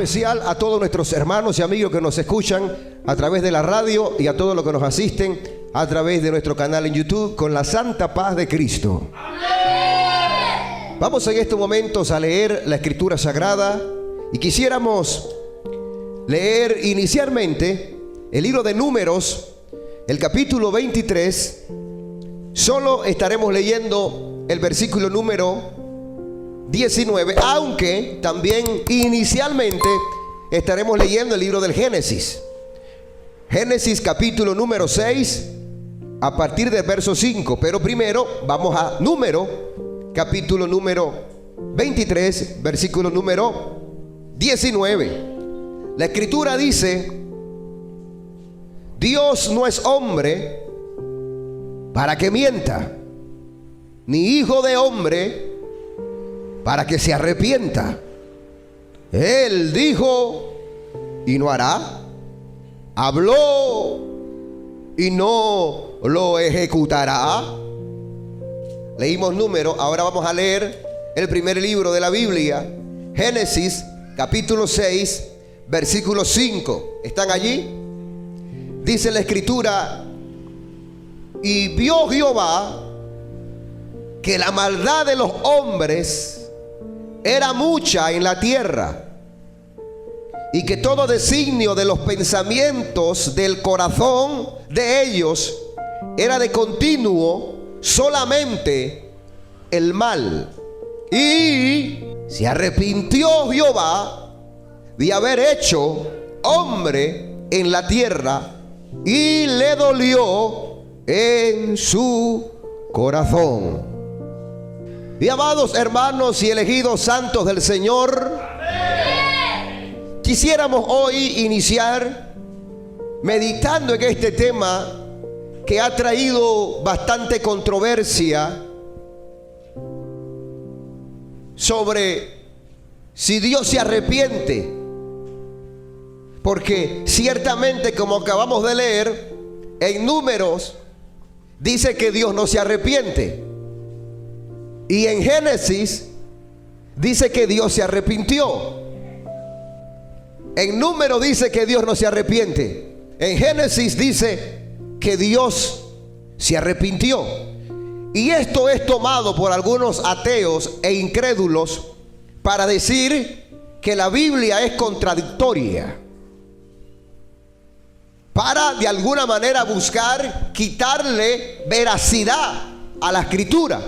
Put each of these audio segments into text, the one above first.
especial a todos nuestros hermanos y amigos que nos escuchan a través de la radio y a todos los que nos asisten a través de nuestro canal en YouTube con la santa paz de Cristo. ¡Amén! Vamos en estos momentos a leer la Escritura Sagrada y quisiéramos leer inicialmente el libro de Números, el capítulo 23. Solo estaremos leyendo el versículo número 19, aunque también inicialmente estaremos leyendo el libro del Génesis. Génesis capítulo número 6 a partir del verso 5. Pero primero vamos a Número capítulo número 23 versículo número 19. La Escritura dice: Dios no es hombre para que mienta, ni hijo de hombre para que se arrepienta. Él dijo y no hará, habló y no lo ejecutará. Leímos Números, ahora vamos a leer el primer libro de la Biblia, Génesis capítulo 6 versículo 5. ¿Están allí? Dice la Escritura: y vio Jehová que la maldad de los hombres era mucha en la tierra, y que todo designio de los pensamientos del corazón de ellos era de continuo solamente el mal. Y se arrepintió Jehová de haber hecho hombre en la tierra, y le dolió en su corazón. Y amados hermanos y elegidos santos del Señor, amén, quisiéramos hoy iniciar meditando en este tema que ha traído bastante controversia sobre si Dios se arrepiente. Porque ciertamente, como acabamos de leer en Números, dice que Dios no se arrepiente. Y en Génesis dice que Dios se arrepintió. En Números dice que Dios no se arrepiente. En Génesis dice que Dios se arrepintió. Y esto es tomado por algunos ateos e incrédulos para decir que la Biblia es contradictoria, para de alguna manera buscar quitarle veracidad a la Escritura.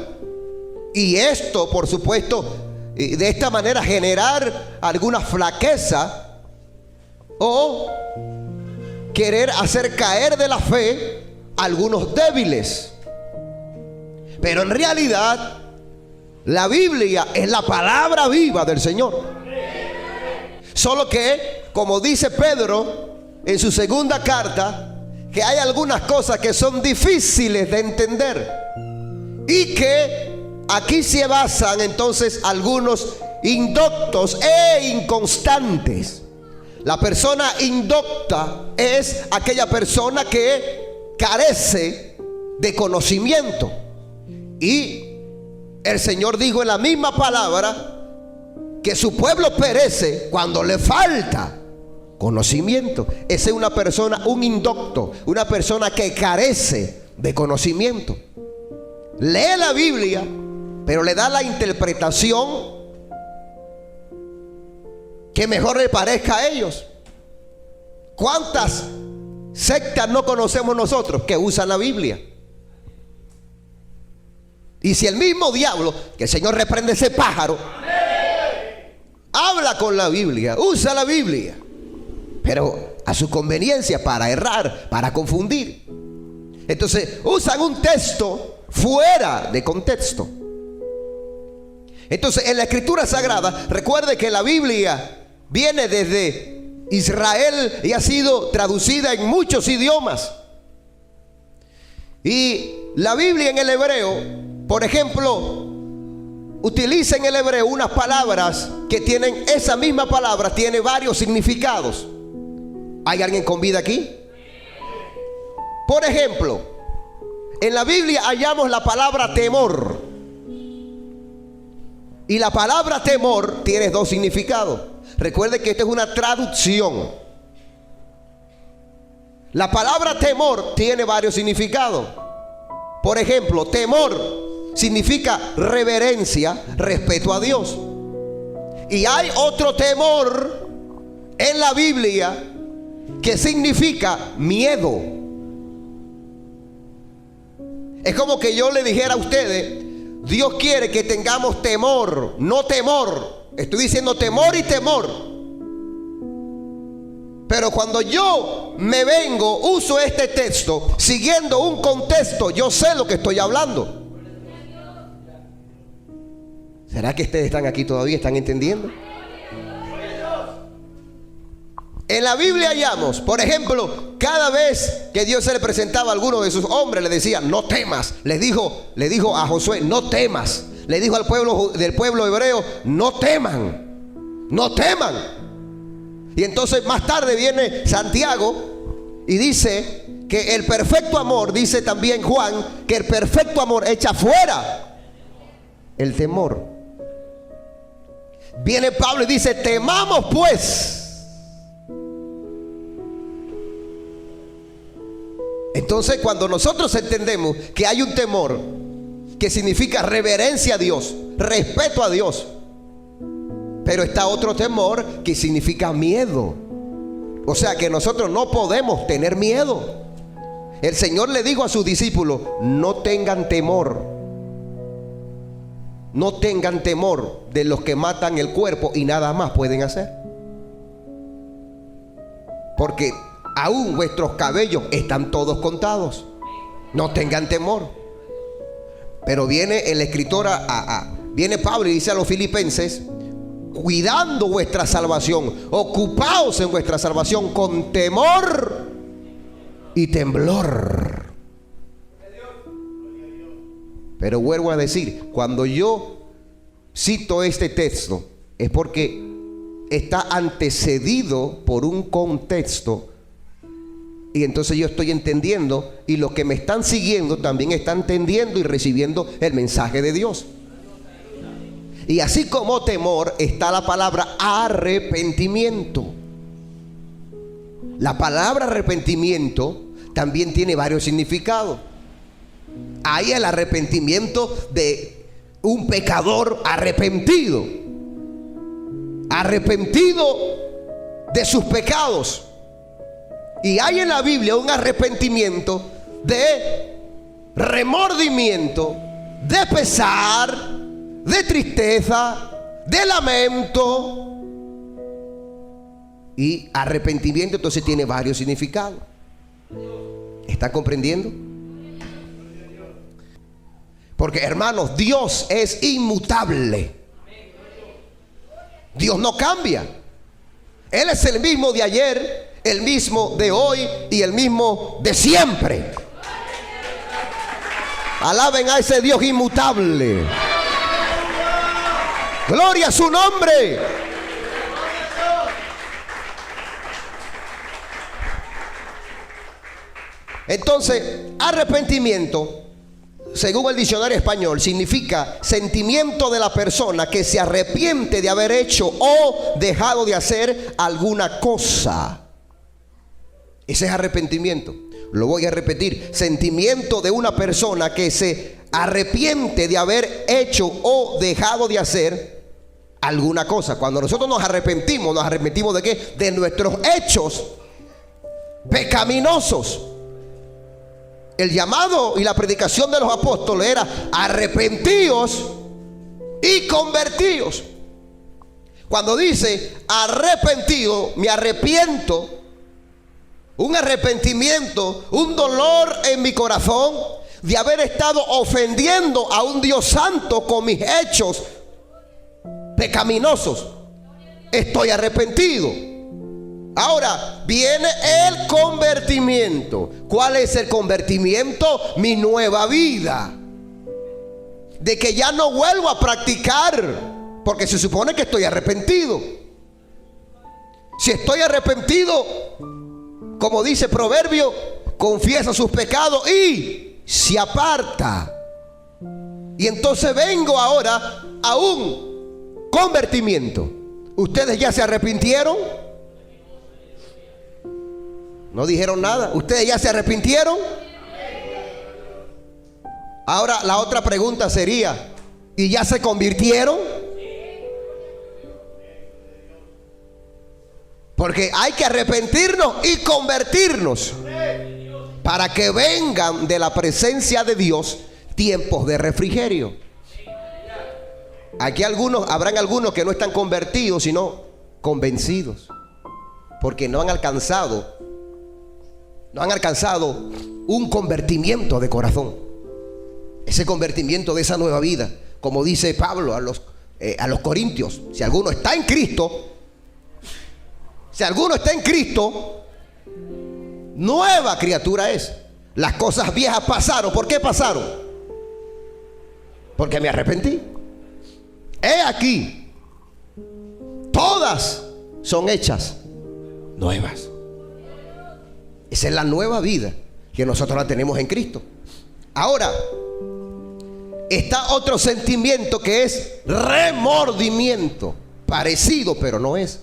Y esto, por supuesto, de esta manera generar alguna flaqueza o querer hacer caer de la fe a algunos débiles. Pero en realidad la Biblia es la palabra viva del Señor. Solo que, como dice Pedro en su segunda carta, que hay algunas cosas que son difíciles de entender y que aquí se basan entonces algunos indoctos e inconstantes. La persona indocta es aquella persona que carece de conocimiento. Y el Señor dijo en la misma palabra que su pueblo perece cuando le falta conocimiento. Esa es una persona, un indocto, una persona que carece de conocimiento. Lee la Biblia, pero le da la interpretación que mejor le parezca a ellos. ¿Cuántas sectas no conocemos nosotros que usan la Biblia? Y si el mismo diablo, que el Señor reprende ese pájaro, habla con la Biblia, usa la Biblia, pero a su conveniencia, para errar, para confundir, entonces usan un texto fuera de contexto. Entonces, en la Escritura Sagrada, recuerde que la Biblia viene desde Israel y ha sido traducida en muchos idiomas. Y la Biblia en el hebreo, por ejemplo, utiliza en el hebreo unas palabras que tienen, esa misma palabra tiene varios significados. ¿Hay alguien con vida aquí? Por ejemplo, en la Biblia hallamos la palabra temor. Y la palabra temor tiene dos significados. Recuerde que esta es una traducción. La palabra temor tiene varios significados. Por ejemplo, temor significa reverencia, respeto a Dios. Y hay otro temor en la Biblia que significa miedo. Es como que yo le dijera a ustedes: Dios quiere que tengamos temor, no temor. Estoy diciendo temor y temor. Pero cuando yo me vengo, uso este texto siguiendo un contexto, yo sé lo que estoy hablando. ¿Será que ustedes están aquí todavía? ¿Están entendiendo? En la Biblia hallamos, por ejemplo, cada vez que Dios se le presentaba a alguno de sus hombres, le decía: no temas. Le dijo a Josué: no temas. Le dijo al pueblo del pueblo hebreo: no teman, no teman. Y entonces más tarde viene Santiago y dice que el perfecto amor, dice también Juan, que el perfecto amor echa fuera el temor. Viene Pablo y dice: temamos pues. Entonces, cuando nosotros entendemos que hay un temor que significa reverencia a Dios, respeto a Dios, pero está otro temor que significa miedo. O sea que nosotros no podemos tener miedo. El Señor le dijo a sus discípulos: no tengan temor. No tengan temor de los que matan el cuerpo y nada más pueden hacer. Porque aún vuestros cabellos están todos contados. No tengan temor. Pero viene el escritor viene Pablo y dice a los filipenses: cuidando vuestra salvación, ocupaos en vuestra salvación con temor y temblor. Pero vuelvo a decir, cuando yo cito este texto, es porque está antecedido por un contexto. Y entonces yo estoy entendiendo, y los que me están siguiendo también están entendiendo y recibiendo el mensaje de Dios. Y así como temor está la palabra arrepentimiento. La palabra arrepentimiento también tiene varios significados. Hay el arrepentimiento de un pecador arrepentido, arrepentido de sus pecados. Y hay en la Biblia un arrepentimiento de remordimiento, de pesar, de tristeza, de lamento. Y arrepentimiento entonces tiene varios significados. ¿Está comprendiendo? Porque, hermanos, Dios es inmutable. Dios no cambia. Él es el mismo de ayer, el mismo de hoy y el mismo de siempre. Alaben a ese Dios inmutable. Gloria a su nombre. Entonces, arrepentimiento, según el diccionario español, significa sentimiento de la persona que se arrepiente de haber hecho o dejado de hacer alguna cosa. Ese es arrepentimiento. Lo voy a repetir: sentimiento de una persona que se arrepiente de haber hecho o dejado de hacer alguna cosa. Cuando nosotros nos arrepentimos ¿de qué? De nuestros hechos pecaminosos. El llamado y la predicación de los apóstoles era: arrepentíos y convertíos. Cuando dice arrepentido, me arrepiento, un arrepentimiento, un dolor en mi corazón de haber estado ofendiendo a un Dios santo con mis hechos pecaminosos. Estoy arrepentido. Ahora viene el convertimiento. ¿Cuál es el convertimiento? Mi nueva vida. De que ya no vuelvo a practicar, porque se supone que estoy arrepentido. Si estoy arrepentido, como dice Proverbio, confiesa sus pecados y se aparta. Y entonces vengo ahora a un convertimiento. ¿Ustedes ya se arrepintieron? No dijeron nada. ¿Ustedes ya se arrepintieron? Ahora la otra pregunta sería, ¿y ya se convirtieron? Porque hay que arrepentirnos y convertirnos para que vengan de la presencia de Dios tiempos de refrigerio. Aquí habrán algunos que no están convertidos, sino convencidos, porque no han alcanzado un convertimiento de corazón, ese convertimiento de esa nueva vida. Como dice Pablo a los Corintios, si alguno está en Cristo, nueva criatura es. Las cosas viejas pasaron. ¿Por qué pasaron? Porque me arrepentí. He aquí, todas son hechas nuevas. Esa es la nueva vida que nosotros la tenemos en Cristo. Ahora, está otro sentimiento que es remordimiento. Parecido, pero no es.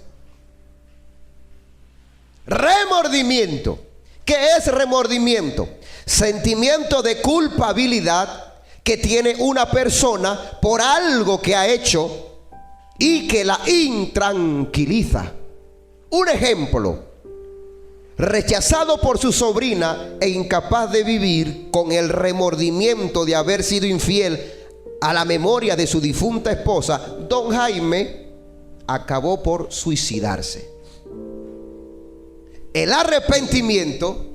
Remordimiento. ¿Qué es remordimiento? Sentimiento de culpabilidad que tiene una persona por algo que ha hecho y que la intranquiliza. Un ejemplo: rechazado por su sobrina e incapaz de vivir con el remordimiento de haber sido infiel a la memoria de su difunta esposa, don Jaime acabó por suicidarse. El arrepentimiento,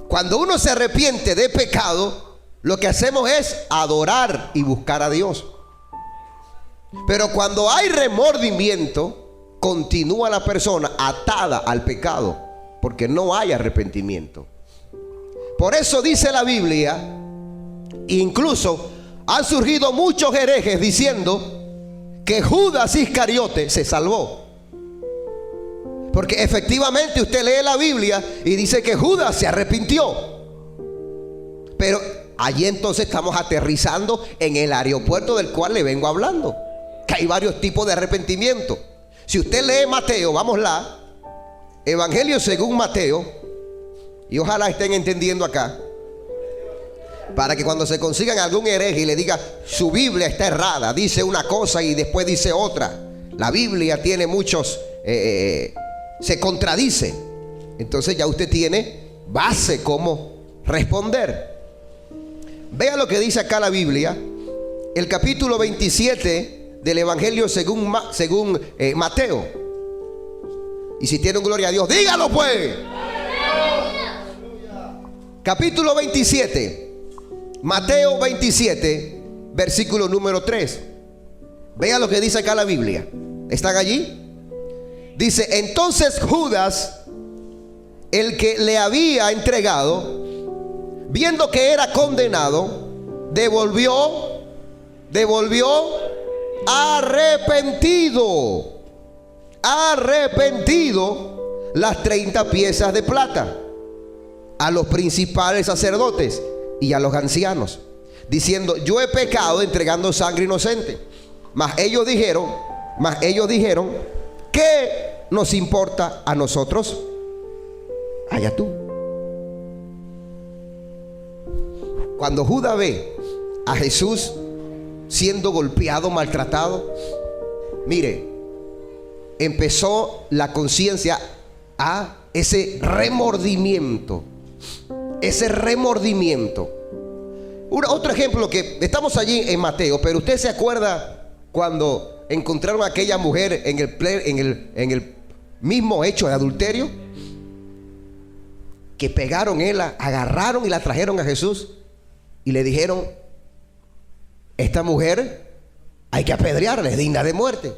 cuando uno se arrepiente de pecado, lo que hacemos es adorar y buscar a Dios. Pero cuando hay remordimiento, continúa la persona atada al pecado, porque no hay arrepentimiento. Por eso dice la Biblia, incluso han surgido muchos herejes diciendo que Judas Iscariote se salvó. Porque efectivamente usted lee la Biblia y dice que Judas se arrepintió. Pero allí entonces estamos aterrizando en el aeropuerto del cual le vengo hablando, que hay varios tipos de arrepentimiento. Si usted lee Mateo, Evangelio según Mateo, y ojalá estén entendiendo acá, para que cuando se consigan algún hereje y le diga su Biblia está errada, dice una cosa y después dice otra, la Biblia tiene muchos se contradice, entonces ya usted tiene base cómo responder. Vea lo que dice acá la Biblia, el capítulo 27 del Evangelio según Mateo. Y si tienen gloria a Dios, dígalo pues. Capítulo 27, Mateo 27, versículo número 3. Vea lo que dice acá la Biblia. ¿Están allí? Dice: entonces Judas, el que le había entregado, viendo que era condenado, devolvió arrepentido las 30 piezas de plata a los principales sacerdotes y a los ancianos, diciendo: yo he pecado entregando sangre inocente. Mas ellos dijeron: ¿qué nos importa a nosotros? Allá tú. Cuando Judas ve a Jesús siendo golpeado, maltratado, mire, empezó la conciencia a ese remordimiento. Otro ejemplo, que estamos allí en Mateo, pero usted se acuerda cuando encontraron a aquella mujer en el mismo hecho de adulterio, que pegaron, agarraron y la trajeron a Jesús y le dijeron: esta mujer hay que apedrearla, es digna de muerte.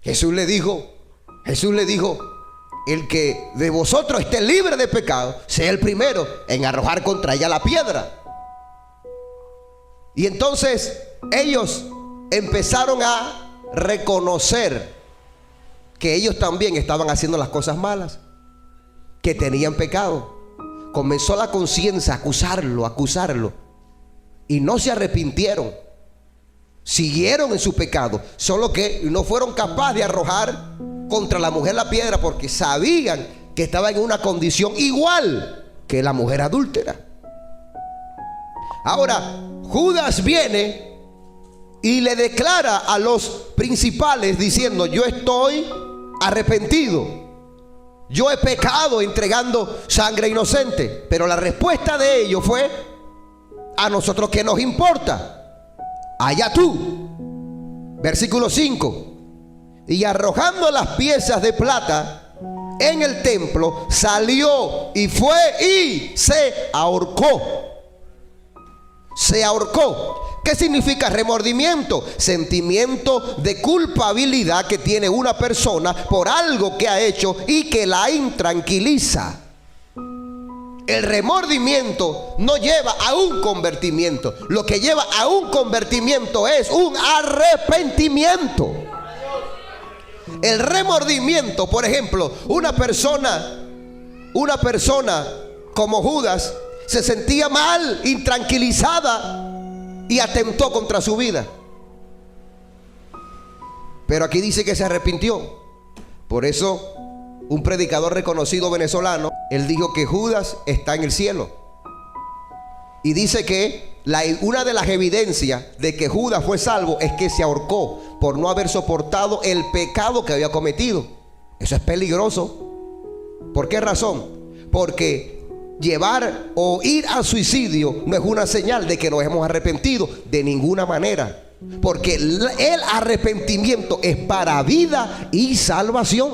Jesús le dijo: el que de vosotros esté libre de pecado, sea el primero en arrojar contra ella la piedra. Y entonces ellos empezaron a reconocer que ellos también estaban haciendo las cosas malas, que tenían pecado. Comenzó la conciencia a acusarlo, y no se arrepintieron, siguieron en su pecado, solo que no fueron capaces de arrojar contra la mujer la piedra porque sabían que estaba en una condición igual que la mujer adúltera. Ahora, Judas viene y le declara a los principales diciendo: yo estoy arrepentido, yo he pecado entregando sangre inocente. Pero la respuesta de ellos fue: a nosotros qué nos importa, allá tú. Versículo 5: y arrojando las piezas de plata en el templo, salió y fue y se ahorcó. Se ahorcó. ¿Qué significa remordimiento? Sentimiento de culpabilidad que tiene una persona por algo que ha hecho y que la intranquiliza. El remordimiento no lleva a un convertimiento. Lo que lleva a un convertimiento es un arrepentimiento. El remordimiento, por ejemplo, una persona como Judas se sentía mal, intranquilizada y atentó contra su vida. Pero aquí dice que se arrepintió. Por eso un predicador reconocido venezolano, él dijo que Judas está en el cielo. Y dice que una de las evidencias de que Judas fue salvo es que se ahorcó por no haber soportado el pecado que había cometido. Eso es peligroso. ¿Por qué razón? Porque llevar o ir al suicidio no es una señal de que nos hemos arrepentido de ninguna manera. Porque el arrepentimiento es para vida y salvación.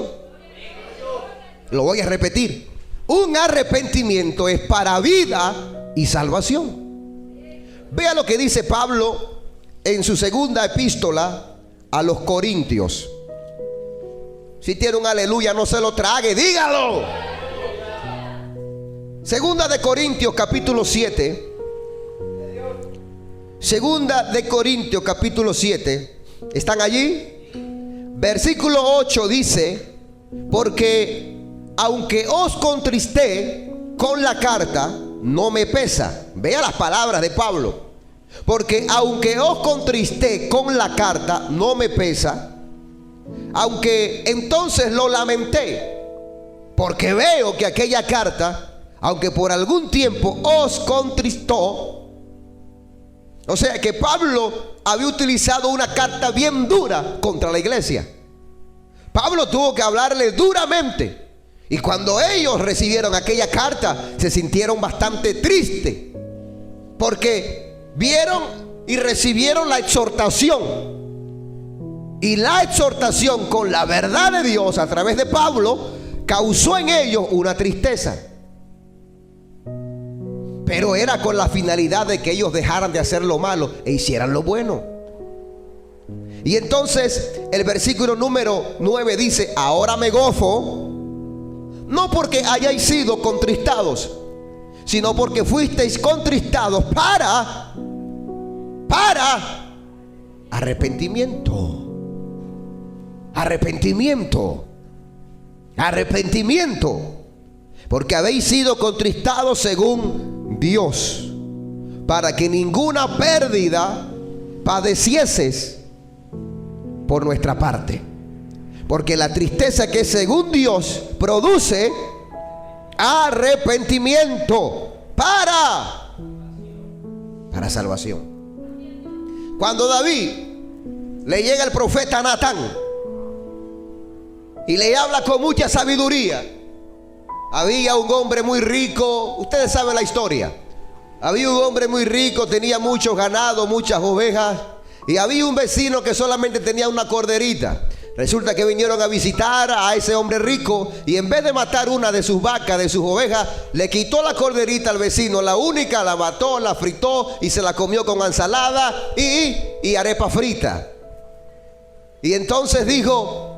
Lo voy a repetir. Un arrepentimiento es para vida y salvación. Vea lo que dice Pablo en su segunda epístola a los Corintios. Si tiene un aleluya, no se lo trague, dígalo. Segunda de Corintios capítulo 7. Segunda de Corintios capítulo 7. ¿Están allí? Versículo 8 dice: porque aunque os contristé con la carta, no me pesa. Vea las palabras de Pablo. Porque aunque os contristé con la carta, no me pesa. Aunque entonces lo lamenté, porque veo que aquella carta, aunque por algún tiempo os contristó. O sea que Pablo había utilizado una carta bien dura contra la iglesia. Pablo tuvo que hablarle duramente. Y cuando ellos recibieron aquella carta, se sintieron bastante tristes, porque vieron y recibieron la exhortación. Y la exhortación con la verdad de Dios a través de Pablo causó en ellos una tristeza. Pero era con la finalidad de que ellos dejaran de hacer lo malo e hicieran lo bueno. Y entonces el versículo número 9 dice: ahora me gozo, no porque hayáis sido contristados, sino porque fuisteis contristados para arrepentimiento. Arrepentimiento. Porque habéis sido contristados según Dios, para que ninguna pérdida padecieses por nuestra parte. Porque la tristeza que es según Dios produce arrepentimiento para salvación. Cuando David le llega el profeta Natán y le habla con mucha sabiduría, había un hombre muy rico. Ustedes saben la historia. Había un hombre muy rico, tenía mucho ganado, muchas ovejas, y había un vecino que solamente tenía una corderita. Resulta que vinieron a visitar a ese hombre rico, y en vez de matar una de sus vacas, de sus ovejas, le quitó la corderita al vecino, la única, la mató, la fritó y se la comió con ensalada y arepa frita. Y entonces dijo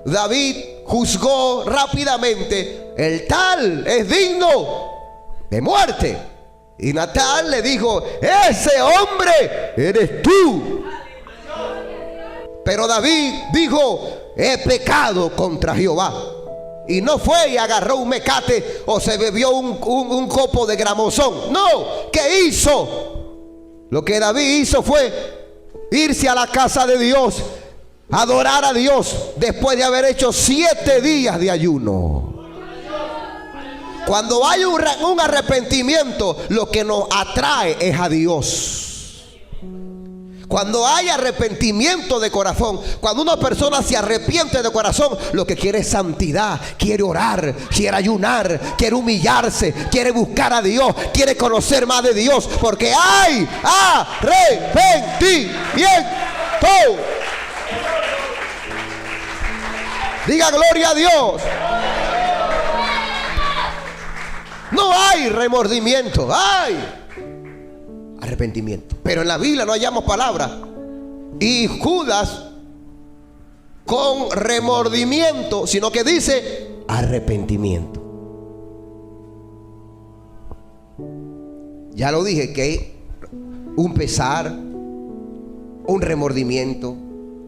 David, juzgó rápidamente: el tal es digno de muerte. Y Natán le dijo: ese hombre eres tú. Pero David dijo: he pecado contra Jehová. Y no fue y agarró un mecate o se bebió un copo de gramozón. No, ¿qué hizo? Lo que David hizo fue irse a la casa de Dios, adorar a Dios después de haber hecho 7 días de ayuno. Cuando hay un arrepentimiento, lo que nos atrae es a Dios. Cuando hay arrepentimiento de corazón, cuando una persona se arrepiente de corazón, lo que quiere es santidad, quiere orar, quiere ayunar, quiere humillarse, quiere buscar a Dios, quiere conocer más de Dios, porque hay arrepentimiento. Diga gloria a Dios. No hay remordimiento, hay arrepentimiento. Pero en la Biblia no hallamos palabra. Y Judas con remordimiento, sino que dice arrepentimiento. Ya lo dije, que un pesar, un remordimiento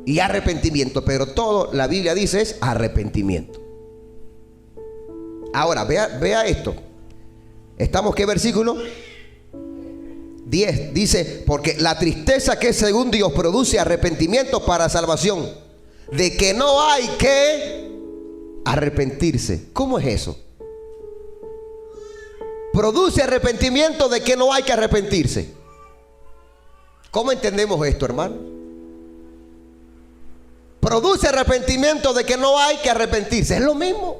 y arrepentimiento, pero todo la Biblia dice es arrepentimiento. Ahora vea esto. ¿Estamos qué versículo? 10. Dice, porque la tristeza que según Dios produce arrepentimiento para salvación, de que no hay que arrepentirse. ¿Cómo es eso? Produce arrepentimiento de que no hay que arrepentirse. ¿Cómo entendemos esto, hermano? Produce arrepentimiento de que no hay que arrepentirse. ¿Es lo mismo?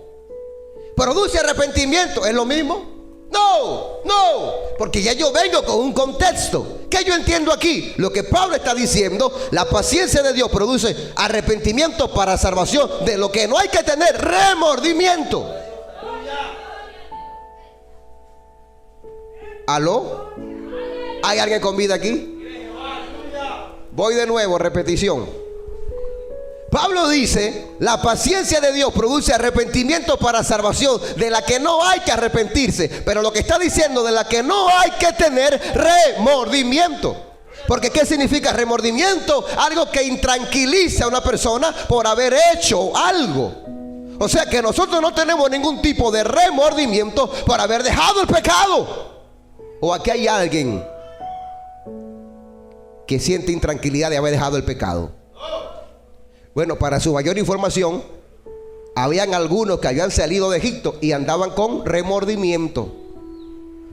¿Produce arrepentimiento? ¿Es lo mismo? No, porque ya yo vengo con un contexto. ¿Qué yo entiendo aquí? Lo que Pablo está diciendo, la paciencia de Dios produce arrepentimiento para salvación, de lo que no hay que tener remordimiento. ¿Aló? ¿Hay alguien con vida aquí? Voy de nuevo, repetición. Pablo dice, la paciencia de Dios produce arrepentimiento para salvación, de la que no hay que arrepentirse. Pero lo que está diciendo, de la que no hay que tener remordimiento. Porque ¿qué significa remordimiento? Algo que intranquiliza a una persona por haber hecho algo. O sea que nosotros no tenemos ningún tipo de remordimiento por haber dejado el pecado. ¿O aquí hay alguien que siente intranquilidad de haber dejado el pecado? Bueno, para su mayor información, habían algunos que habían salido de Egipto y andaban con remordimiento.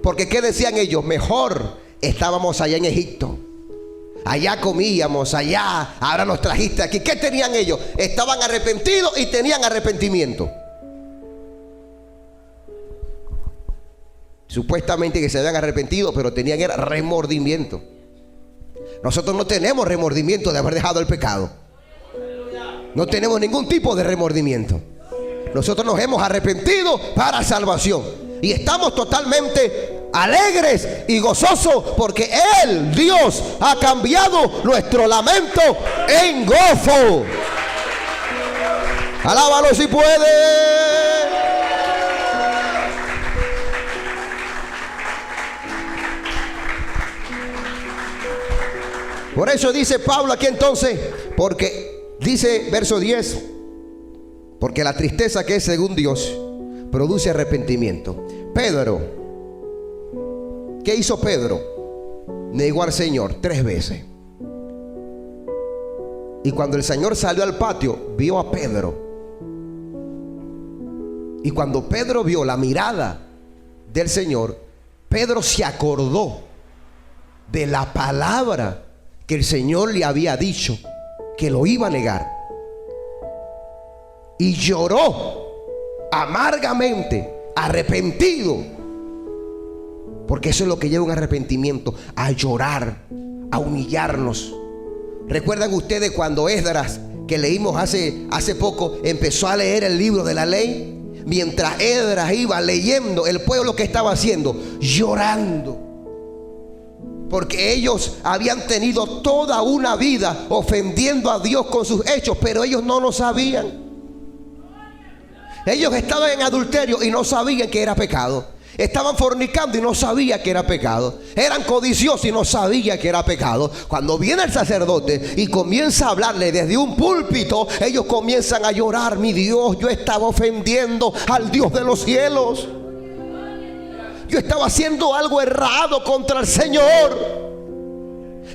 Porque ¿qué decían ellos? Mejor estábamos allá en Egipto. Allá comíamos, allá, ahora nos trajiste aquí. ¿Qué tenían ellos? Estaban arrepentidos y tenían arrepentimiento. Supuestamente que se habían arrepentido, pero tenían era remordimiento. Nosotros no tenemos remordimiento de haber dejado el pecado. No tenemos ningún tipo de remordimiento. Nosotros nos hemos arrepentido para salvación. Y estamos totalmente alegres y gozosos porque Él, Dios, ha cambiado nuestro lamento en gozo. Alábalo si puede. Por eso dice Pablo aquí entonces, porque dice verso 10, porque la tristeza que es según Dios produce arrepentimiento. Pedro, ¿qué hizo Pedro? Negó al Señor 3 veces. Y cuando el Señor salió al patio, vio a Pedro. Y cuando Pedro vio la mirada del Señor, Pedro se acordó de la palabra que el Señor le había dicho, que lo iba a negar. Y lloró amargamente, arrepentido. Porque eso es lo que lleva un arrepentimiento, a llorar, a humillarnos. ¿Recuerdan ustedes cuando Esdras, que leímos hace poco, empezó a leer el libro de la ley? Mientras Esdras iba leyendo, el pueblo que estaba haciendo, llorando. Porque ellos habían tenido toda una vida ofendiendo a Dios con sus hechos, pero ellos no lo sabían. Ellos estaban en adulterio y no sabían que era pecado. Estaban fornicando y no sabían que era pecado. Eran codiciosos y no sabían que era pecado. Cuando viene el sacerdote y comienza a hablarle desde un púlpito, ellos comienzan a llorar. Mi Dios, yo estaba ofendiendo al Dios de los cielos. Yo estaba haciendo algo errado contra el Señor.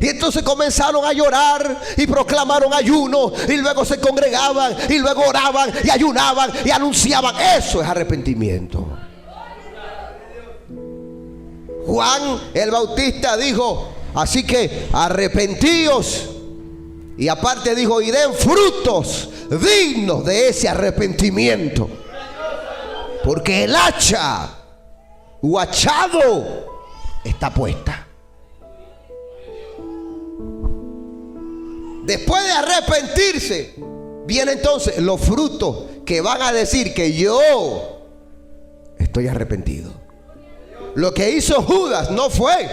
Y entonces comenzaron a llorar y proclamaron ayuno, y luego se congregaban y luego oraban y ayunaban y anunciaban. Eso es arrepentimiento. Juan el Bautista dijo: así que arrepentíos. Y aparte dijo: y den frutos dignos de ese arrepentimiento. Porque el hacha o hachado está puesta. Después de arrepentirse, vienen entonces los frutos que van a decir que yo estoy arrepentido. Lo que hizo Judas no fue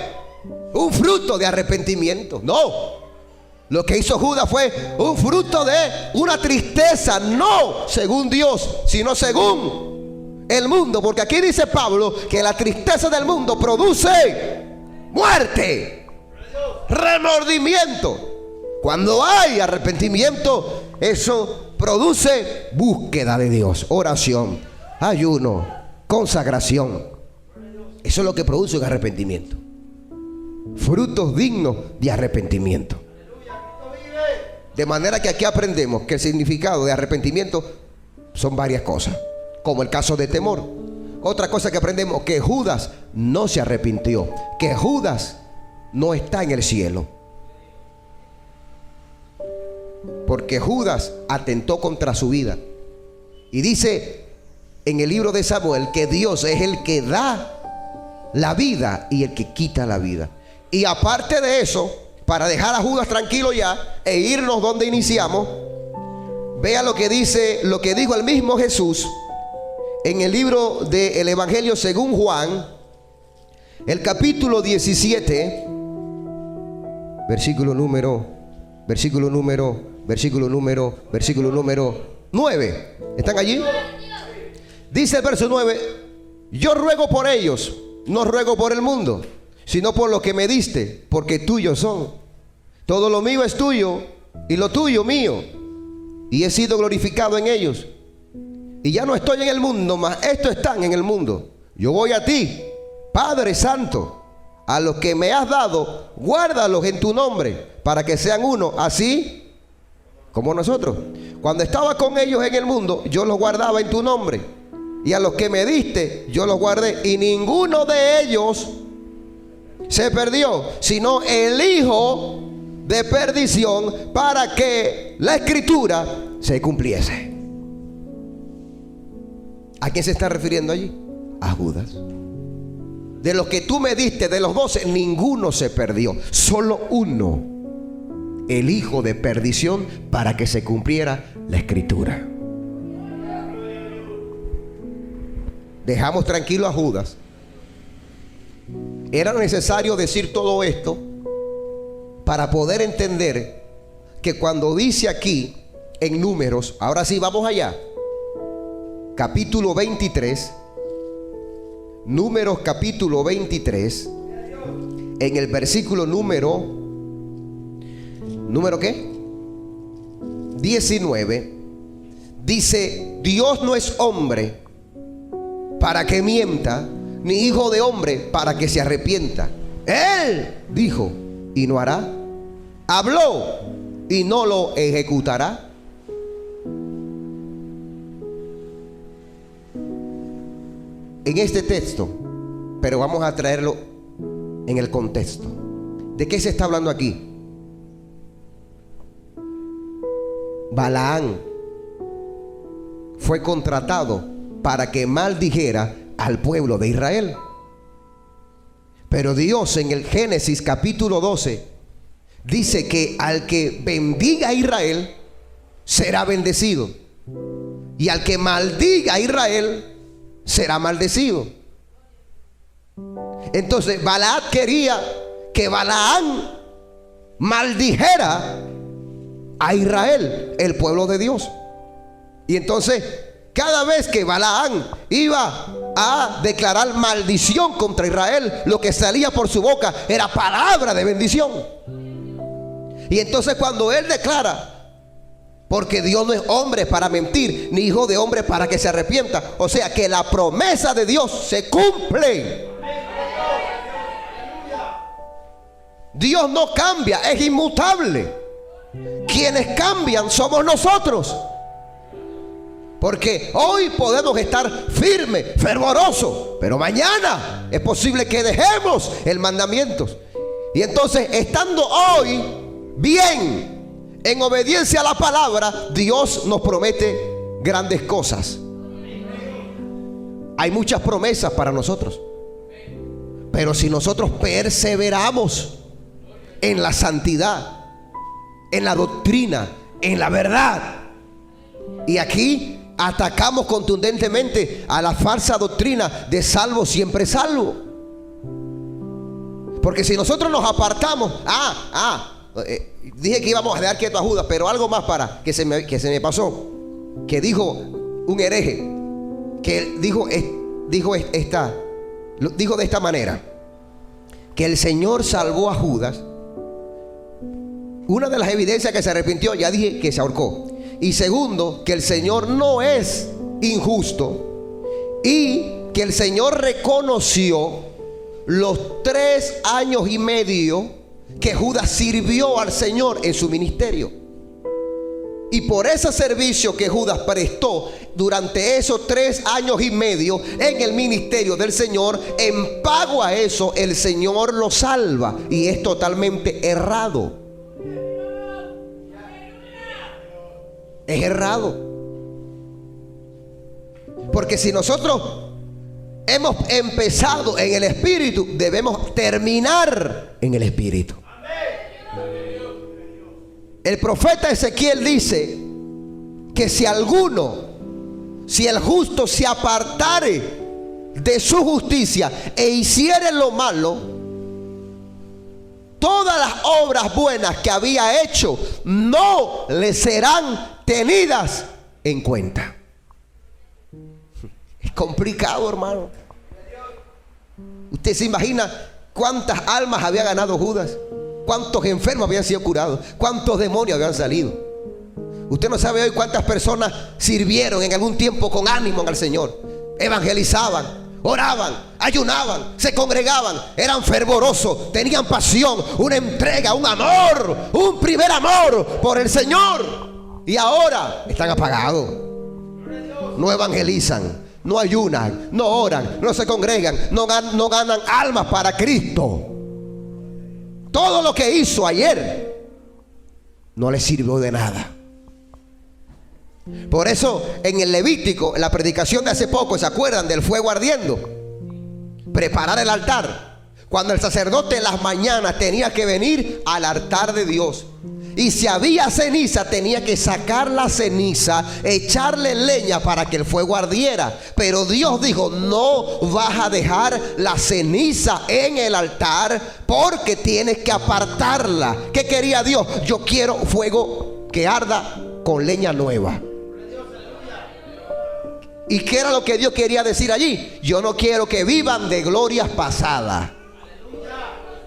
un fruto de arrepentimiento, no. Lo que hizo Judas fue un fruto de una tristeza, no según Dios, sino según el mundo. Porque aquí dice Pablo que la tristeza del mundo produce muerte, remordimiento. Cuando hay arrepentimiento, eso produce búsqueda de Dios, oración, ayuno, consagración. Eso es lo que produce un arrepentimiento. Frutos dignos de arrepentimiento. De manera que aquí aprendemos que el significado de arrepentimiento son varias cosas, como el caso de temor. Otra cosa que aprendemos, que Judas no se arrepintió, que Judas no está en el cielo. Porque Judas atentó contra su vida. Y dice en el libro de Samuel que Dios es el que da la vida y el que quita la vida. Y aparte de eso, para dejar a Judas tranquilo ya e irnos donde iniciamos, vea lo que dice, lo que dijo el mismo Jesús en el libro del Evangelio según Juan, el capítulo 17, versículo número 9. ¿Están allí? Dice el verso 9: yo ruego por ellos, no ruego por el mundo, sino por lo que me diste, porque tuyos son. Todo lo mío es tuyo y lo tuyo mío, y he sido glorificado en ellos. Y ya no estoy en el mundo, mas estos están en el mundo. Yo voy a ti, Padre Santo. A los que me has dado, guárdalos en tu nombre, para que sean uno, así como nosotros. Cuando estaba con ellos en el mundo, yo los guardaba en tu nombre. Y a los que me diste, yo los guardé. Y ninguno de ellos se perdió, sino el hijo de perdición, para que la escritura se cumpliese. ¿A quién se está refiriendo allí? A Judas. De los que tú me diste, de los 12, ninguno se perdió, solo uno, el hijo de perdición, para que se cumpliera la escritura. Dejamos tranquilo a Judas. Era necesario decir todo esto para poder entender que cuando dice aquí en Números, ahora sí vamos allá, capítulo 23, Números capítulo 23, en el versículo número ¿qué? 19, dice: Dios no es hombre para que mienta, ni hijo de hombre para que se arrepienta. Él dijo y no hará, habló y no lo ejecutará. En este texto, pero vamos a traerlo en el contexto. ¿De qué se está hablando aquí? Balaán fue contratado para que maldijera al pueblo de Israel. Pero Dios en el Génesis capítulo 12 dice que al que bendiga a Israel será bendecido, y al que maldiga a Israel será maldecido. Entonces Balaam quería que Balaam maldijera a Israel, el pueblo de Dios. Y entonces cada vez que Balaam iba a declarar maldición contra Israel, lo que salía por su boca era palabra de bendición. Y entonces cuando él declara, porque Dios no es hombre para mentir, ni hijo de hombre para que se arrepienta, o sea que la promesa de Dios se cumple. Dios no cambia, es inmutable. Quienes cambian somos nosotros. Porque hoy podemos estar firmes, fervorosos, pero mañana es posible que dejemos el mandamiento. Y entonces, estando hoy bien, en obediencia a la palabra, Dios nos promete grandes cosas. Hay muchas promesas para nosotros. Pero si nosotros perseveramos en la santidad, en la doctrina, en la verdad, y aquí atacamos contundentemente a la falsa doctrina de salvo siempre salvo. Porque si nosotros nos apartamos, dije que íbamos a dejar quieto a Judas, pero algo más para que se me pasó. Que dijo un hereje, que dijo de esta manera, que el Señor salvó a Judas. Una de las evidencias que se arrepintió, ya dije que se ahorcó. Y segundo, que el Señor no es injusto y que el Señor reconoció los 3 años y medio que Judas sirvió al Señor en su ministerio. Y por ese servicio que Judas prestó durante esos 3 años y medio en el ministerio del Señor, en pago a eso el Señor lo salva. Y es totalmente errado. Es errado. Porque si nosotros hemos empezado en el Espíritu, debemos terminar en el Espíritu. El profeta Ezequiel dice que si el justo se apartare de su justicia e hiciere lo malo, todas las obras buenas que había hecho no le serán tenidas en cuenta. Es complicado, hermano. Usted se imagina cuántas almas había ganado Judas, cuántos enfermos habían sido curados, cuántos demonios habían salido. Usted no sabe hoy cuántas personas sirvieron en algún tiempo con ánimo al Señor, evangelizaban, oraban, ayunaban, se congregaban, eran fervorosos, tenían pasión, una entrega, un amor, un primer amor por el Señor. Y ahora están apagados. No evangelizan, no ayunan, no oran, no se congregan, no ganan almas para Cristo. Todo lo que hizo ayer no le sirvió de nada. Por eso en el Levítico, en la predicación de hace poco, ¿se acuerdan del fuego ardiendo? Preparar el altar. Cuando el sacerdote en las mañanas tenía que venir al altar de Dios, y si había ceniza, tenía que sacar la ceniza, echarle leña para que el fuego ardiera. Pero Dios dijo: no vas a dejar la ceniza en el altar, porque tienes que apartarla. ¿Qué quería Dios? Yo quiero fuego que arda con leña nueva. ¿Y qué era lo que Dios quería decir allí? Yo no quiero que vivan de glorias pasadas.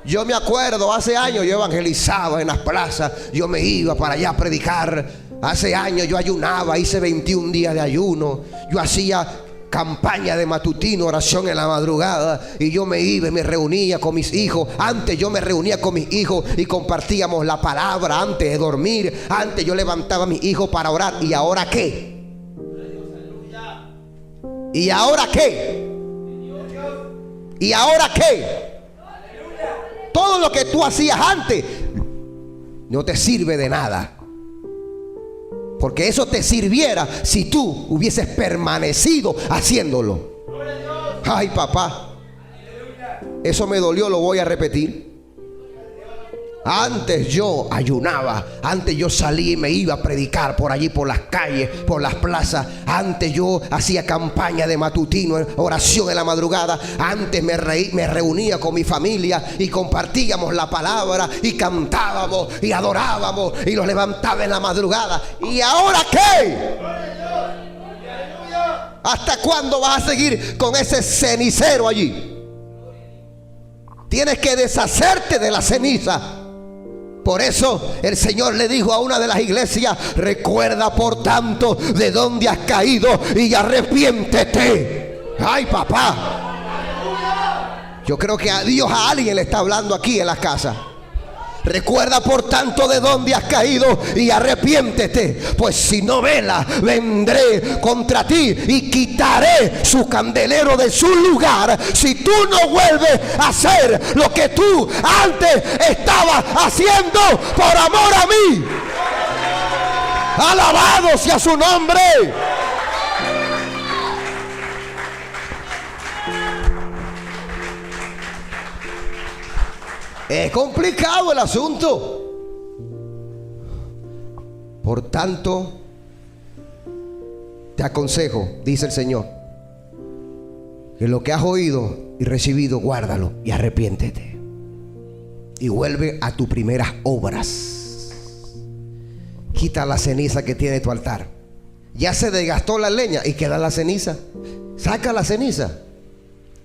Yo me acuerdo, hace años yo evangelizaba en las plazas, yo me iba para allá a predicar. Hace años yo ayunaba, hice 21 días de ayuno. Yo hacía campaña de matutino, oración en la madrugada, y yo me iba y me reunía con mis hijos. Antes yo me reunía con mis hijos y compartíamos la palabra antes de dormir. Antes yo levantaba a mis hijos para orar. ¿Y ahora qué? ¿Y ahora qué? ¿Y ahora qué? Todo lo que tú hacías antes no te sirve de nada. Porque eso te sirviera si tú hubieses permanecido haciéndolo. Ay, papá, eso me dolió, lo voy a repetir. Antes yo ayunaba, antes yo salía y me iba a predicar por allí, por las calles, por las plazas. Antes yo hacía campaña de matutino, oración en la madrugada. Antes me reunía con mi familia y compartíamos la palabra y cantábamos y adorábamos y los levantaba en la madrugada. ¿Y ahora qué? ¿Hasta cuándo vas a seguir con ese cenicero allí? Tienes que deshacerte de la ceniza. Por eso el Señor le dijo a una de las iglesias: recuerda por tanto de dónde has caído y arrepiéntete. Ay, papá, yo creo que a Dios, a alguien le está hablando aquí en las casas. Recuerda por tanto de dónde has caído y arrepiéntete, pues si no vela, vendré contra ti y quitaré su candelero de su lugar si tú no vuelves a hacer lo que tú antes estabas haciendo por amor a mí. Alabado sea su nombre. Es complicado el asunto. Por tanto, te aconsejo, dice el Señor, que lo que has oído y recibido, guárdalo y arrepiéntete. Y vuelve a tus primeras obras. Quita la ceniza que tiene tu altar. Ya se desgastó la leña y queda la ceniza. Saca la ceniza.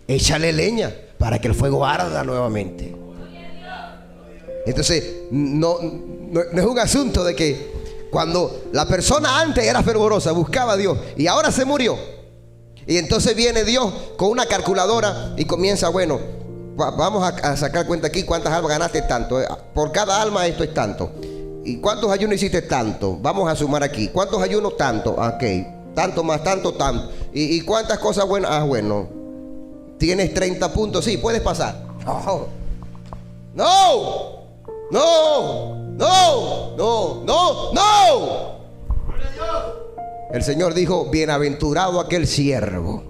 Échale leña para que el fuego arda nuevamente. Entonces, no es un asunto de que cuando la persona antes era fervorosa, buscaba a Dios y ahora se murió. Y entonces viene Dios con una calculadora y comienza, bueno, vamos a sacar cuenta aquí cuántas almas ganaste tanto. Por cada alma esto es tanto. ¿Y cuántos ayunos hiciste tanto? Vamos a sumar aquí. ¿Cuántos ayunos tanto? Ok. Tanto más tanto, tanto. ¿Y cuántas cosas buenas? Ah, bueno. Tienes 30 puntos. Sí, puedes pasar. Oh. No. No, no, no, no, no. El Señor dijo: bienaventurado aquel siervo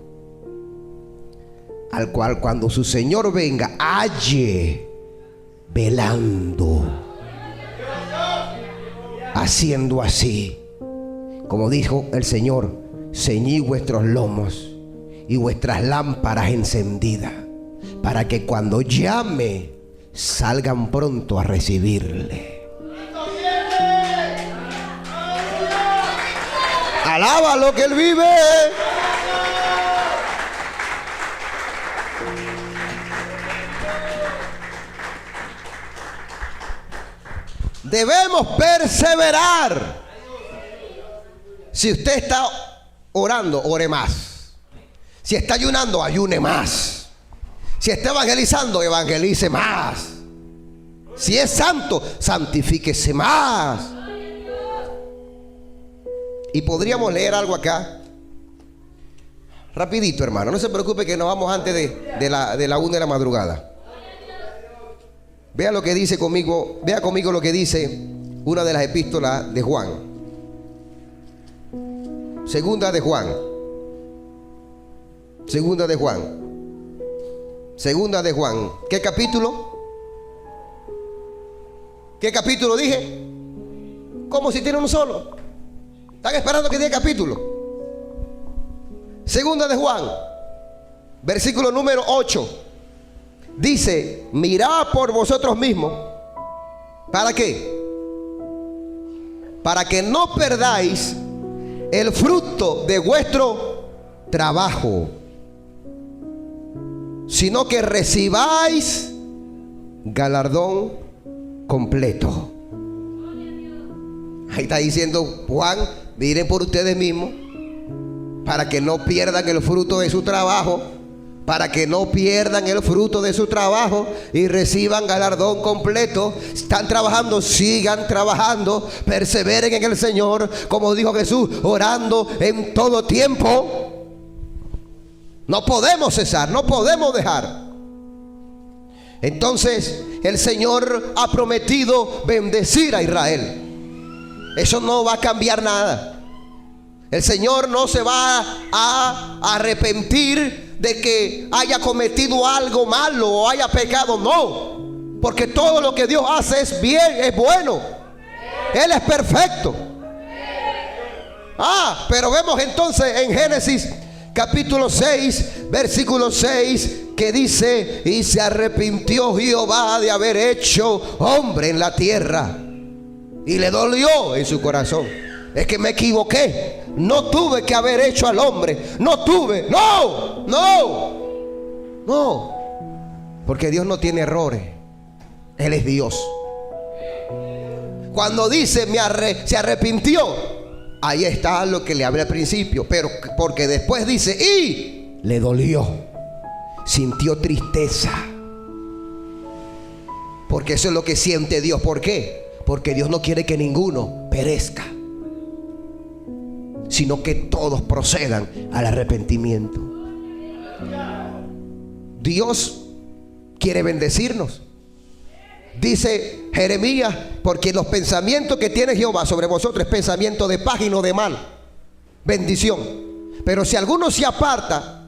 al cual cuando su Señor venga halle velando, haciendo así. Como dijo el Señor: ceñid vuestros lomos y vuestras lámparas encendidas, para que cuando llame salgan pronto a recibirle. Alaba lo que Él vive. Debemos perseverar. Si usted está orando, ore más. Si está ayunando, ayune más. Si está evangelizando, evangelice más. Si es santo, santifíquese más. Y podríamos leer algo acá rapidito, hermano. No se preocupe que nos vamos antes de la 1 de la madrugada. Vea lo que dice conmigo. Vea conmigo lo que dice una de las epístolas de Juan. Segunda de Juan. Segunda de Juan. Segunda de Juan. ¿Qué capítulo? ¿Qué capítulo dije? ¿Cómo si tiene uno solo? ¿Están esperando que diga capítulo? Segunda de Juan, versículo número 8. Dice: mirad por vosotros mismos. ¿Para qué? Para que no perdáis el fruto de vuestro trabajo, sino que recibáis galardón completo. Ahí está diciendo Juan: miren por ustedes mismos, para que no pierdan el fruto de su trabajo, para que no pierdan el fruto de su trabajo y reciban galardón completo. Están trabajando, sigan trabajando, perseveren en el Señor, como dijo Jesús, orando en todo tiempo. No podemos cesar, no podemos dejar. Entonces el Señor ha prometido bendecir a Israel. Eso no va a cambiar nada. El Señor no se va a arrepentir de que haya cometido algo malo o haya pecado. No, porque todo lo que Dios hace es bien, es bueno. Él es perfecto. Pero vemos entonces en Génesis capítulo 6, versículo 6, que dice: y se arrepintió Jehová de haber hecho hombre en la tierra, y le dolió en su corazón. Es que me equivoqué, no tuve que haber hecho al hombre, no tuve, no, porque Dios no tiene errores, Él es Dios. Cuando dice se arrepintió, ahí está lo que le hablé al principio, pero porque después dice: y le dolió, sintió tristeza Porque eso es lo que siente Dios. ¿Por qué? Porque Dios no quiere que ninguno perezca, sino que todos procedan al arrepentimiento. Dios quiere bendecirnos. Dice Jeremías: porque los pensamientos que tiene Jehová sobre vosotros es pensamiento de paz y no de mal, bendición. Pero si alguno se aparta,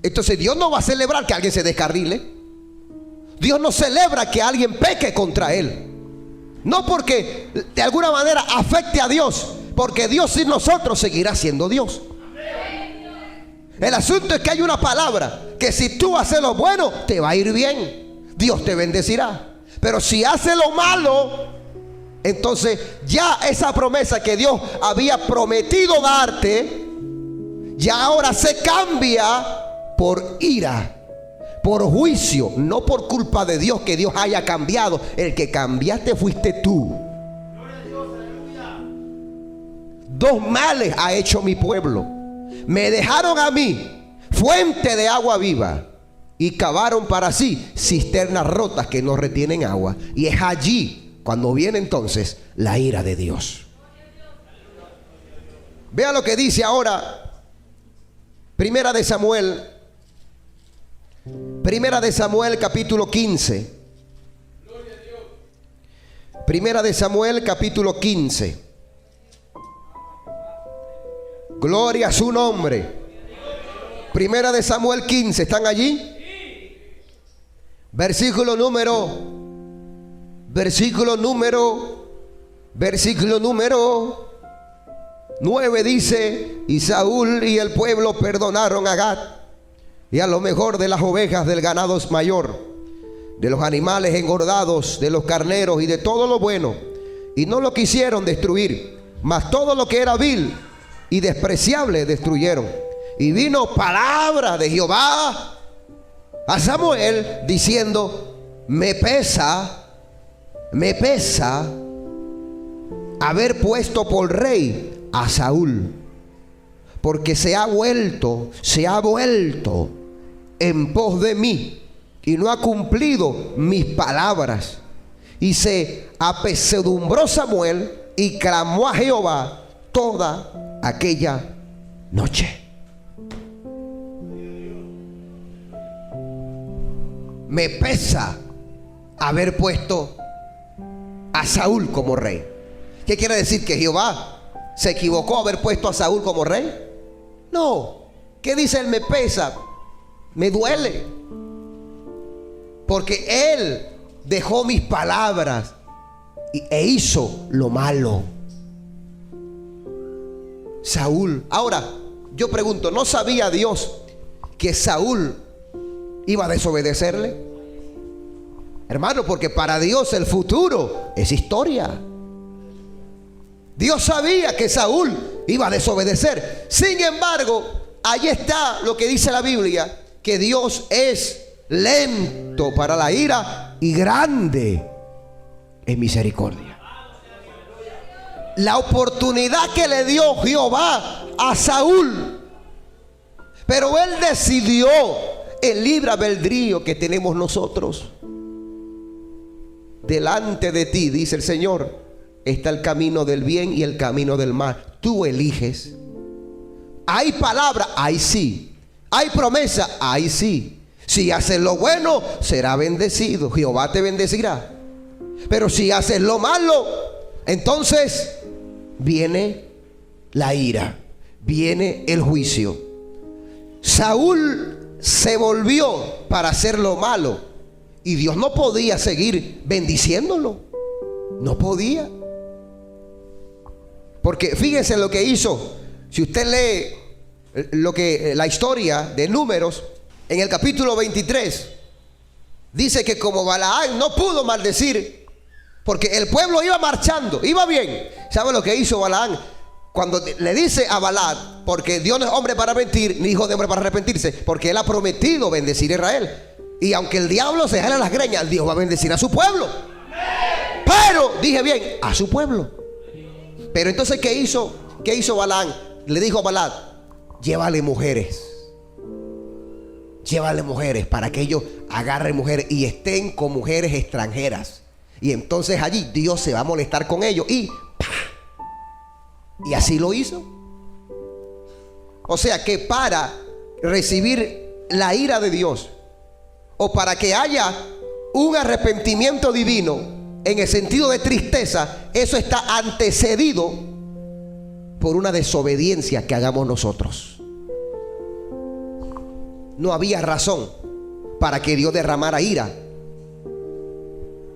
entonces Dios no va a celebrar que alguien se descarrile. Dios no celebra que alguien peque contra Él. No porque de alguna manera afecte a Dios, porque Dios sin nosotros seguirá siendo Dios. El asunto es que hay una palabra que si tú haces lo bueno, te va a ir bien, Dios te bendecirá. Pero si haces lo malo, entonces ya esa promesa que Dios había prometido darte, ya ahora se cambia por ira, por juicio. No por culpa de Dios que Dios haya cambiado. El que cambiaste fuiste tú. Dos males ha hecho mi pueblo: me dejaron a mí fuente de agua viva, y cavaron para sí cisternas rotas que no retienen agua. Y es allí cuando viene entonces la ira de Dios. Vea lo que dice ahora Primera de Samuel capítulo 15. Primera de Samuel capítulo 15. Gloria a su nombre. Primera de Samuel 15. ¿Están allí? Versículo número 9 dice: y Saúl y el pueblo perdonaron a Gad y a lo mejor de las ovejas del ganado mayor, de los animales engordados, de los carneros y de todo lo bueno, y no lo quisieron destruir, mas todo lo que era vil y despreciable destruyeron. Y vino palabra de Jehová a Samuel diciendo: me pesa haber puesto por rey a Saúl, porque se ha vuelto en pos de mí y no ha cumplido mis palabras. Y se apesadumbró Samuel y clamó a Jehová toda aquella noche. Me pesa haber puesto a Saúl como rey. ¿Qué quiere decir? ¿Que Jehová se equivocó haber puesto a Saúl como rey? No. ¿Qué dice él? Me pesa, me duele, porque él dejó mis palabras e hizo lo malo. Saúl. Ahora, yo pregunto, ¿no sabía Dios que Saúl iba a desobedecerle? Hermano, porque para Dios el futuro es historia. Dios sabía que Saúl iba a desobedecer. Sin embargo, ahí está lo que dice la Biblia, que Dios es lento para la ira y grande en misericordia. La oportunidad que le dio Jehová a Saúl, pero él decidió el libre albedrío que tenemos nosotros. Delante de ti, dice el Señor, está el camino del bien y el camino del mal. Tú eliges. Hay palabra, ahí sí. Hay promesa, ahí sí. Si haces lo bueno, será bendecido. Jehová te bendecirá. Pero si haces lo malo, entonces viene la ira, viene el juicio. Saúl se volvió para hacer lo malo y Dios no podía seguir bendiciéndolo. No podía. Porque fíjense lo que hizo. Si usted lee la historia de Números, en el capítulo 23, dice que como Balaán no pudo maldecir, porque el pueblo iba marchando, iba bien. ¿Sabe lo que hizo Balaán? Cuando le dice a Balac, porque Dios no es hombre para mentir, ni hijo de hombre para arrepentirse, porque Él ha prometido bendecir a Israel. Y aunque el diablo se jale las greñas, Dios va a bendecir a su pueblo. Pero, dije bien, a su pueblo. Pero entonces, ¿qué hizo Balaam? Le dijo a Balac: llévale mujeres. Llévale mujeres para que ellos agarren mujeres y estén con mujeres extranjeras. Y entonces allí Dios se va a molestar con ellos y ¡pah! Y así lo hizo. O sea que para recibir la ira de Dios, o para que haya un arrepentimiento divino en el sentido de tristeza, eso está antecedido por una desobediencia que hagamos nosotros. No había razón para que Dios derramara ira,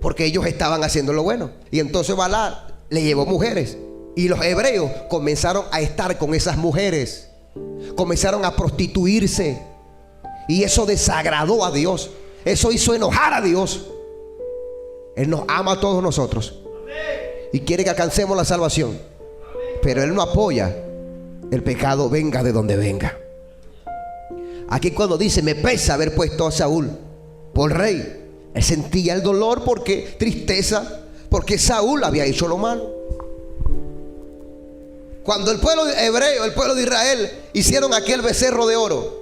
porque ellos estaban haciendo lo bueno. Y entonces Balac le llevó mujeres, y los hebreos comenzaron a estar con esas mujeres, comenzaron a prostituirse, y eso desagradó a Dios. Eso hizo enojar a Dios. Él nos ama a todos nosotros y quiere que alcancemos la salvación, pero Él no apoya el pecado, venga de donde venga. Aquí cuando dice me pesa haber puesto a Saúl por rey, él sentía el dolor, porque tristeza, porque Saúl había hecho lo malo. Cuando el pueblo hebreo, el pueblo de Israel, hicieron aquel becerro de oro,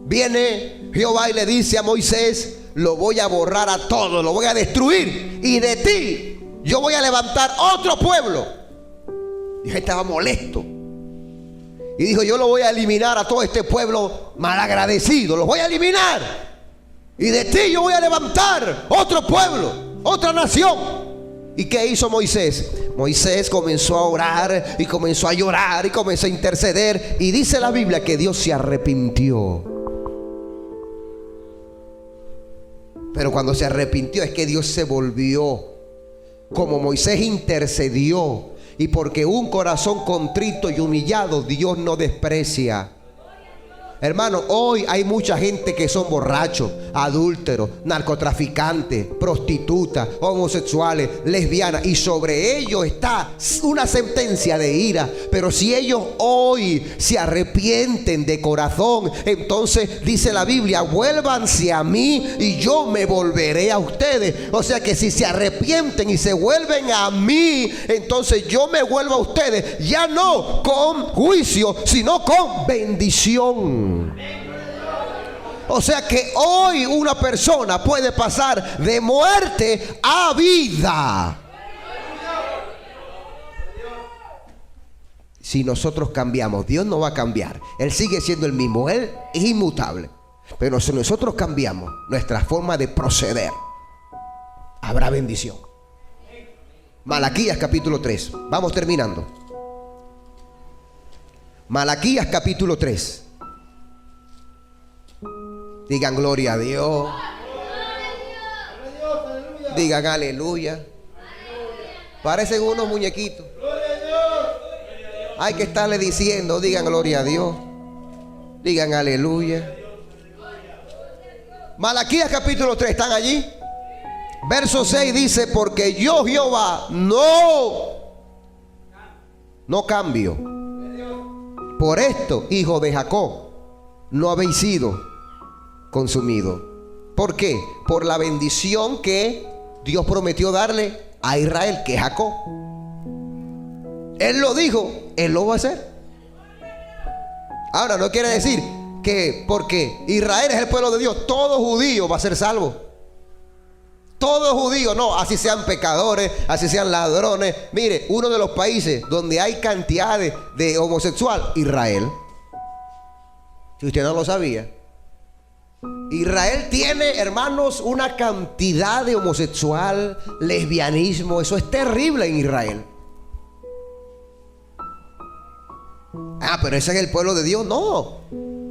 viene Jehová y le dice a Moisés: lo voy a borrar a todo, lo voy a destruir, y de ti yo voy a levantar otro pueblo. Dios estaba molesto y dijo: yo lo voy a eliminar a todo este pueblo malagradecido, los voy a eliminar, y de ti yo voy a levantar otro pueblo, otra nación. ¿Y qué hizo Moisés? Moisés comenzó a orar y comenzó a llorar y comenzó a interceder, y dice la Biblia que Dios se arrepintió. Pero cuando se arrepintió es que Dios se volvió. Como Moisés intercedió, y porque un corazón contrito y humillado Dios no desprecia. Hermano, hoy hay mucha gente que son borrachos, adúlteros, narcotraficantes, prostitutas, homosexuales, lesbianas, y sobre ellos está una sentencia de ira. Pero si ellos hoy se arrepienten de corazón, entonces dice la Biblia: vuélvanse a mí y yo me volveré a ustedes. O sea que si se arrepienten y se vuelven a mí, entonces yo me vuelvo a ustedes, ya no con juicio, sino con bendición. O sea que hoy una persona puede pasar de muerte a vida si nosotros cambiamos. Dios no va a cambiar, Él sigue siendo el mismo, Él es inmutable. Pero si nosotros cambiamos nuestra forma de proceder, habrá bendición. Malaquías capítulo 3. Vamos terminando. Malaquías capítulo 3. Digan gloria a Dios. Digan aleluya. Parecen unos muñequitos. Hay que estarle diciendo: digan gloria a Dios. Digan aleluya. Malaquías capítulo 3, ¿están allí? Verso 6 dice: porque yo Jehová no cambio. Por esto, hijo de Jacob, no habéis sido consumido. ¿Por qué? Por la bendición que Dios prometió darle a Israel, que es Jacob. Él lo dijo, Él lo va a hacer. Ahora no quiere decir que porque Israel es el pueblo de Dios, todo judío va a ser salvo. Todo judío, no, así sean pecadores, así sean ladrones. Mire, uno de los países donde hay cantidades de homosexual, Israel. Si usted no lo sabía, Israel tiene, hermanos, una cantidad de homosexual, lesbianismo. Eso es terrible en Israel. Pero ese es el pueblo de Dios. No,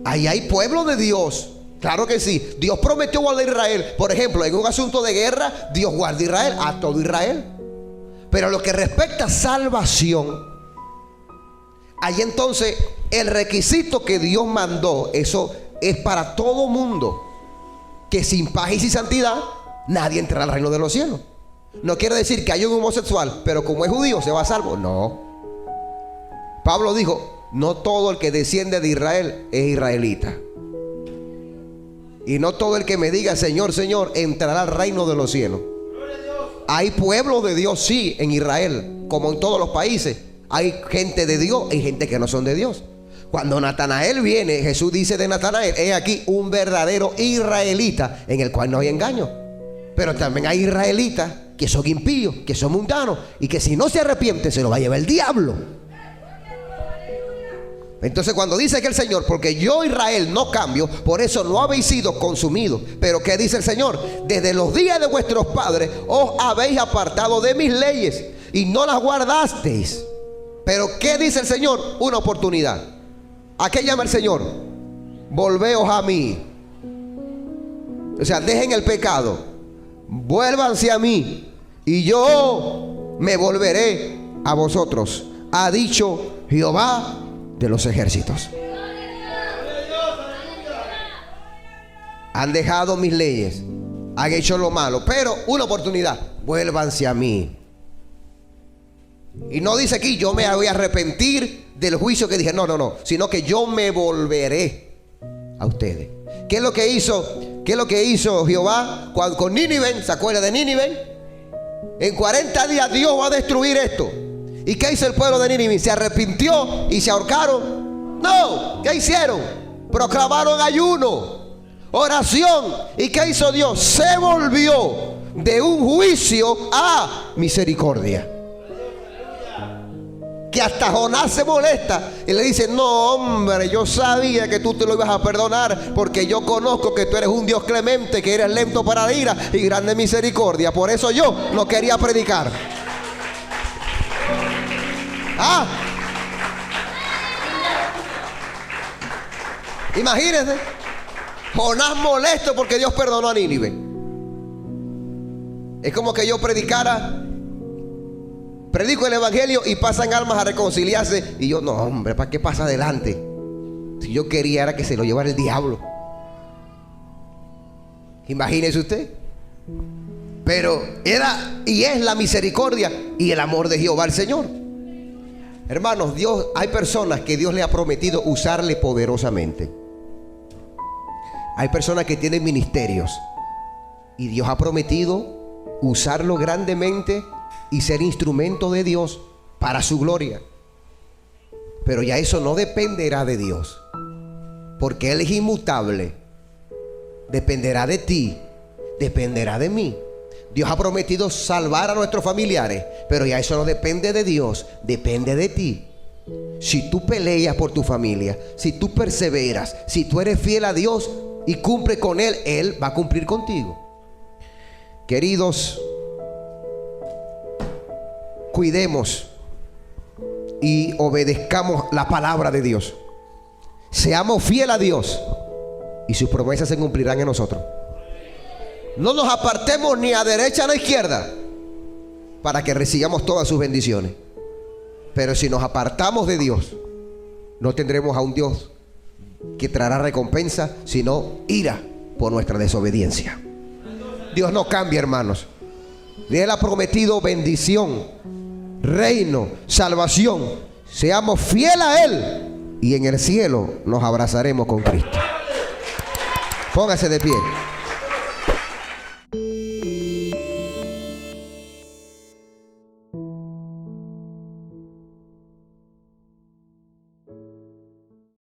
ahí hay pueblo de Dios. Claro que sí. Dios prometió guardar a Israel. Por ejemplo, en un asunto de guerra, Dios guarda a Israel, a todo Israel. Pero lo que respecta a salvación, ahí entonces el requisito que Dios mandó, eso es para todo mundo, que sin paz y sin santidad nadie entrará al reino de los cielos. No quiere decir que hay un homosexual, pero como es judío se va a salvo. No. Pablo dijo: no todo el que desciende de Israel es israelita, y no todo el que me diga Señor, Señor entrará al reino de los cielos. Hay pueblo de Dios, sí, en Israel, como en todos los países. Hay gente de Dios y gente que no son de Dios. Cuando Natanael viene, Jesús dice de Natanael: he aquí un verdadero israelita en el cual no hay engaño. Pero también hay israelitas que son impíos, que son mundanos, y que si no se arrepienten se lo va a llevar el diablo. Entonces cuando dice que el Señor, porque yo Israel no cambio, por eso no habéis sido consumidos. Pero ¿qué dice el Señor? Desde los días de vuestros padres os habéis apartado de mis leyes y no las guardasteis. Pero ¿qué dice el Señor? Una oportunidad. ¿A qué llama el Señor? Volveos a mí. O sea, dejen el pecado, vuélvanse a mí y yo me volveré a vosotros, ha dicho Jehová de los ejércitos. Han dejado mis leyes, han hecho lo malo, pero una oportunidad, vuélvanse a mí. Y no dice aquí yo me voy a arrepentir del juicio que dije, no, sino que yo me volveré a ustedes. ¿Qué es lo que hizo? ¿Qué es lo que hizo Jehová con Nínive? ¿Se acuerda de Nínive? En 40 días Dios va a destruir esto. ¿Y qué hizo el pueblo de Nínive? ¿Se arrepintió y se ahorcaron? No. ¿Qué hicieron? Proclamaron ayuno, oración. ¿Y qué hizo Dios? Se volvió de un juicio a misericordia. Que hasta Jonás se molesta y le dice, no hombre, yo sabía que tú te lo ibas a perdonar, porque yo conozco que tú eres un Dios clemente, que eres lento para la ira y grande misericordia. Por eso yo no quería predicar. Imagínense, Jonás molesto porque Dios perdonó a Nínive. Es como que yo predico el evangelio y pasan almas a reconciliarse y yo, no hombre, ¿para qué pasa adelante? Si yo quería era que se lo llevara el diablo. Imagínese usted. Pero era y es la misericordia y el amor de Jehová el Señor. Hermanos, hay personas que Dios le ha prometido usarle poderosamente. Hay personas que tienen ministerios y Dios ha prometido usarlo grandemente y ser instrumento de Dios para su gloria. Pero ya eso no dependerá de Dios, porque Él es inmutable. Dependerá de ti, dependerá de mí. Dios ha prometido salvar a nuestros familiares, pero ya eso no depende de Dios, depende de ti. Si tú peleas por tu familia, si tú perseveras, si tú eres fiel a Dios y cumple con Él, Él va a cumplir contigo. Queridos, cuidemos y obedezcamos la palabra de Dios. Seamos fieles a Dios y sus promesas se cumplirán en nosotros. No nos apartemos ni a derecha ni a izquierda para que recibamos todas sus bendiciones. Pero si nos apartamos de Dios, no tendremos a un Dios que traerá recompensa, sino ira por nuestra desobediencia. Dios no cambia, hermanos. Él ha prometido bendición, reino, salvación. Seamos fieles a Él y en el cielo nos abrazaremos con Cristo. Póngase de pie.